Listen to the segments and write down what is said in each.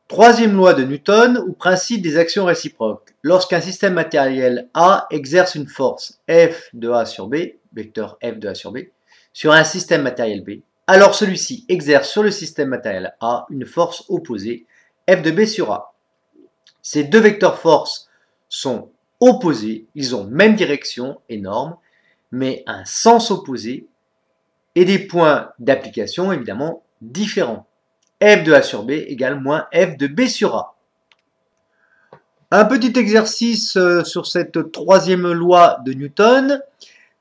Troisième loi de Newton ou principe des actions réciproques. Lorsqu'un système matériel A exerce une force F de A sur B, vecteur F de A sur B, sur un système matériel B, alors celui-ci exerce sur le système matériel A une force opposée F de B sur A. Ces deux vecteurs force sont opposés, ils ont même direction et norme, mais un sens opposé et des points d'application évidemment différents. F de A sur B égale moins F de B sur A. Un petit exercice sur cette troisième loi de Newton.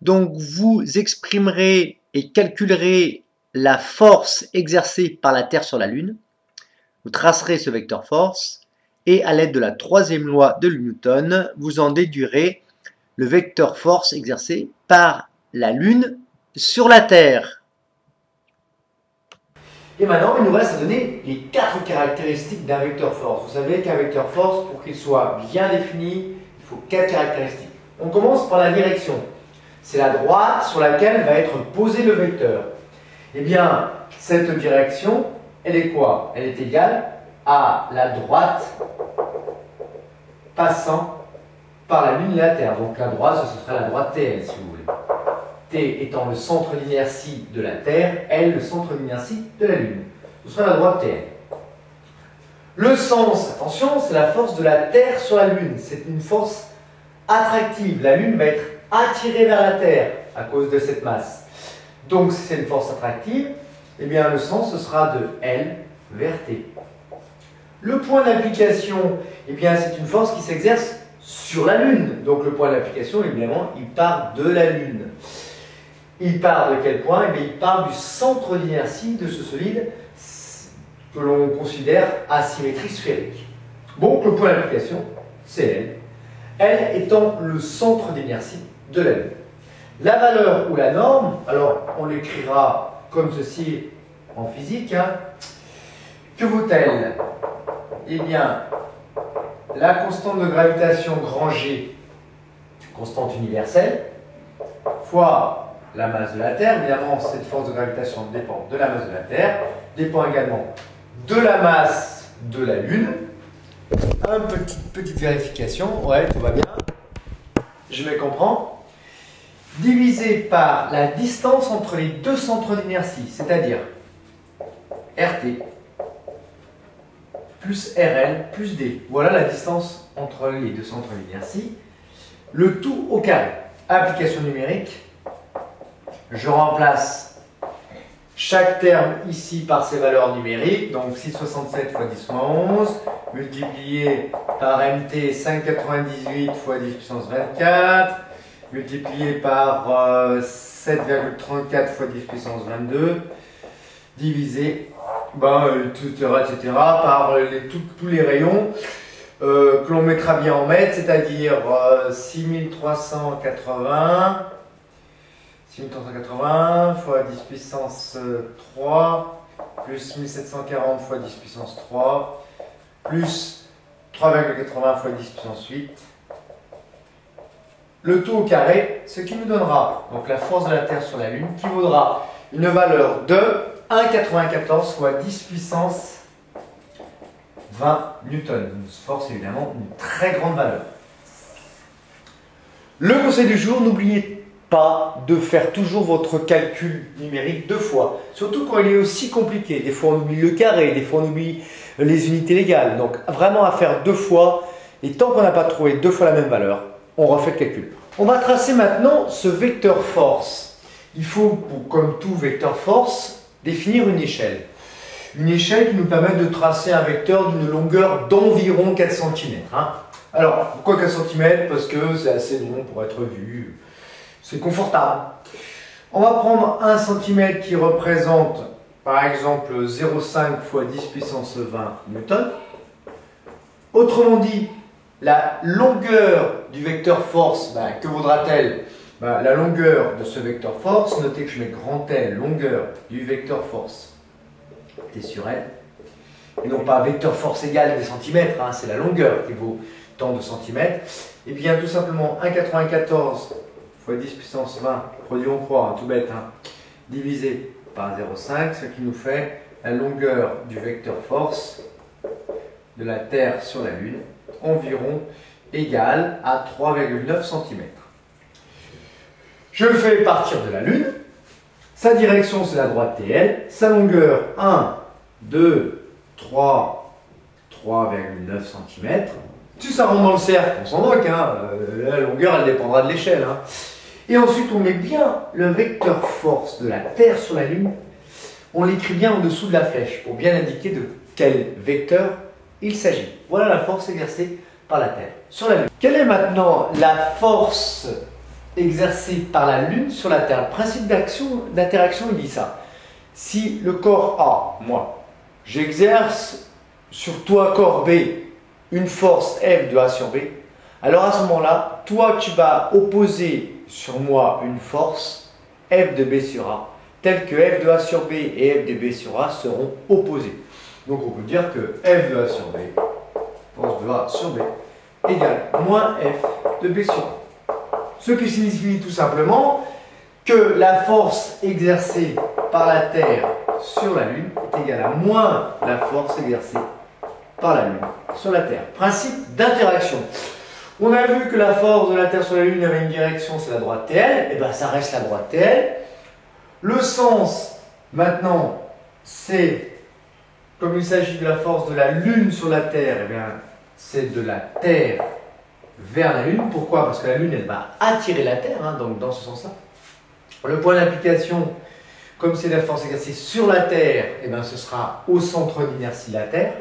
Donc vous exprimerez et calculerez la force exercée par la Terre sur la Lune. Vous tracerez ce vecteur force et à l'aide de la troisième loi de Newton, vous en déduirez le vecteur force exercé par la Lune sur la Terre. Et maintenant, il nous reste à donner les 4 caractéristiques d'un vecteur force. Vous savez qu'un vecteur force, pour qu'il soit bien défini, il faut 4 caractéristiques. On commence par la direction. C'est la droite sur laquelle va être posé le vecteur. Eh bien, cette direction, elle est quoi? Elle est égale à la droite passant par la Lune et la Terre. Donc la droite, ce serait la droite TL, si vous voulez. T étant le centre d'inertie de la Terre, L le centre d'inertie de la Lune. Ce sera la droite TL. Le sens, attention, c'est la force de la Terre sur la Lune. C'est une force attractive. La Lune va être attirée vers la Terre à cause de cette masse. Donc si c'est une force attractive, eh bien le sens ce sera de L vers T. Le point d'application, eh bien c'est une force qui s'exerce sur la Lune. Donc le point d'application, évidemment, il part de la Lune. Il part de quel point? Eh bien, il part du centre d'inertie de ce solide que l'on considère à symétrie sphérique. Donc le point d'application, c'est L. L étant le centre d'inertie de la Lune. La valeur ou la norme, alors on l'écrira comme ceci en physique. Que vaut-elle? Eh bien, la constante de gravitation grand G, constante universelle, fois la masse de la Terre. Évidemment, cette force de gravitation dépend de la masse de la Terre, dépend également de la masse de la Lune. Une petite vérification, ouais, tout va bien. Je me comprends. Divisé par la distance entre les deux centres d'inertie, c'est-à-dire RT plus RL plus D. Voilà la distance entre les deux centres d'inertie. Le tout au carré. Application numérique. Je remplace chaque terme ici par ses valeurs numériques. Donc 6,67 fois 10 moins 11, multiplié par MT 5,98 fois 10 puissance 24, multiplié par 7,34 fois 10 puissance 22, divisé etc., par tous les rayons que l'on mettra bien en mètres, c'est-à-dire 6380 fois 10 puissance 3 plus 1740 fois 10 puissance 3 plus 3,80 fois 10 puissance 8. Le tout au carré, ce qui nous donnera donc la force de la Terre sur la Lune qui vaudra une valeur de 1,94 fois 10 puissance 20 newtons. Une force évidemment une très grande valeur. Le conseil du jour, n'oubliez pas de faire toujours votre calcul numérique 2 fois. Surtout quand il est aussi compliqué. Des fois on oublie le carré, des fois on oublie les unités légales. Donc vraiment à faire 2 fois. Et tant qu'on n'a pas trouvé 2 fois la même valeur, on refait le calcul. On va tracer maintenant ce vecteur force. Il faut, comme tout vecteur force, définir une échelle. Une échelle qui nous permet de tracer un vecteur d'une longueur d'environ 4 cm. Alors, pourquoi 4 cm? Parce que c'est assez long pour être vu. C'est confortable. On va prendre 1 cm qui représente, par exemple, 0,5 fois 10 puissance 20 newtons. Autrement dit, la longueur du vecteur force, que vaudra-t-elle? La longueur de ce vecteur force, notez que je mets grand L, longueur du vecteur force, T sur L, et non pas vecteur force égale des centimètres, c'est la longueur qui vaut tant de centimètres. Et bien tout simplement 1,94 fois 10 puissance 20, produit on croit, tout bête, divisé par 0,5, ce qui nous fait la longueur du vecteur force de la Terre sur la Lune, environ égale à 3,9 cm. Je le fais partir de la Lune. Sa direction, c'est la droite TL. Sa longueur, 1, 2, 3, 3,9 cm. Si ça rentre dans le cercle, on s'en moque. Hein. La longueur, elle dépendra de l'échelle. Hein. Et ensuite, on met bien le vecteur force de la Terre sur la Lune. On l'écrit bien en dessous de la flèche pour bien indiquer de quel vecteur il s'agit. Voilà la force exercée par la Terre sur la Lune. Quelle est maintenant la force exercée par la Lune sur la Terre? Le principe d'interaction, il dit ça. Si le corps A, moi, j'exerce sur toi, corps B, une force F de A sur B, alors à ce moment-là, toi, tu vas opposer sur moi une force F de B sur A, telle que F de A sur B et F de B sur A seront opposés. Donc on peut dire que F de A sur B, force de A sur B, égale moins F de B sur A. Ce qui signifie tout simplement que la force exercée par la Terre sur la Lune est égale à moins la force exercée par la Lune sur la Terre. Principe d'interaction. On a vu que la force de la Terre sur la Lune avait une direction, c'est la droite TL, et bien ça reste la droite TL. Le sens, maintenant, c'est, comme il s'agit de la force de la Lune sur la Terre, et bien c'est de la Terre vers la Lune. Pourquoi? Parce que la Lune, elle va attirer la Terre, hein, donc dans ce sens-là. Le point d'application, comme c'est la force exercée sur la Terre, et bien ce sera au centre d'inertie de la Terre,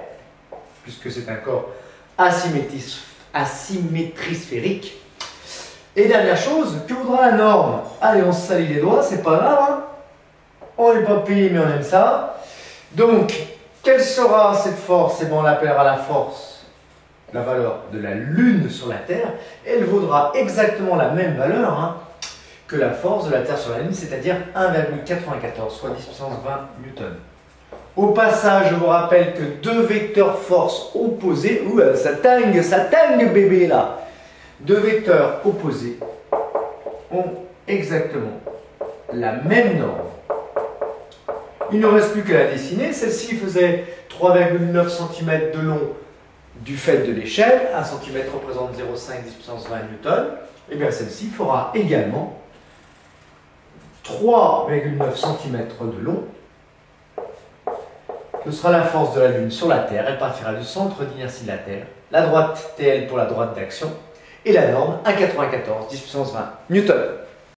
puisque c'est un corps asymétrie sphérique. Et dernière chose, que voudra la norme? Allez, on se salit les doigts, c'est pas grave. Hein, on n'est pas payé, mais on aime ça. Donc, quelle sera cette force? Eh bien, on l'appellera la force, la valeur de la Lune sur la Terre. Elle vaudra exactement la même valeur hein, que la force de la Terre sur la Lune, c'est-à-dire 1,94, soit 10 puissance 20 newtons. Au passage, je vous rappelle que deux vecteurs force opposés, ça tangue bébé là. Deux vecteurs opposés ont exactement la même norme. Il ne reste plus qu'à la dessiner. Celle-ci faisait 3,9 cm de long du fait de l'échelle. 1 cm représente 0,5 10 puissance 20 newtons. Et bien celle-ci fera également 3,9 cm de long. Ce sera la force de la Lune sur la Terre. Elle partira du centre d'inertie de la Terre. La droite TL pour la droite d'action. Et la norme 1,94 10 puissance 20 newtons.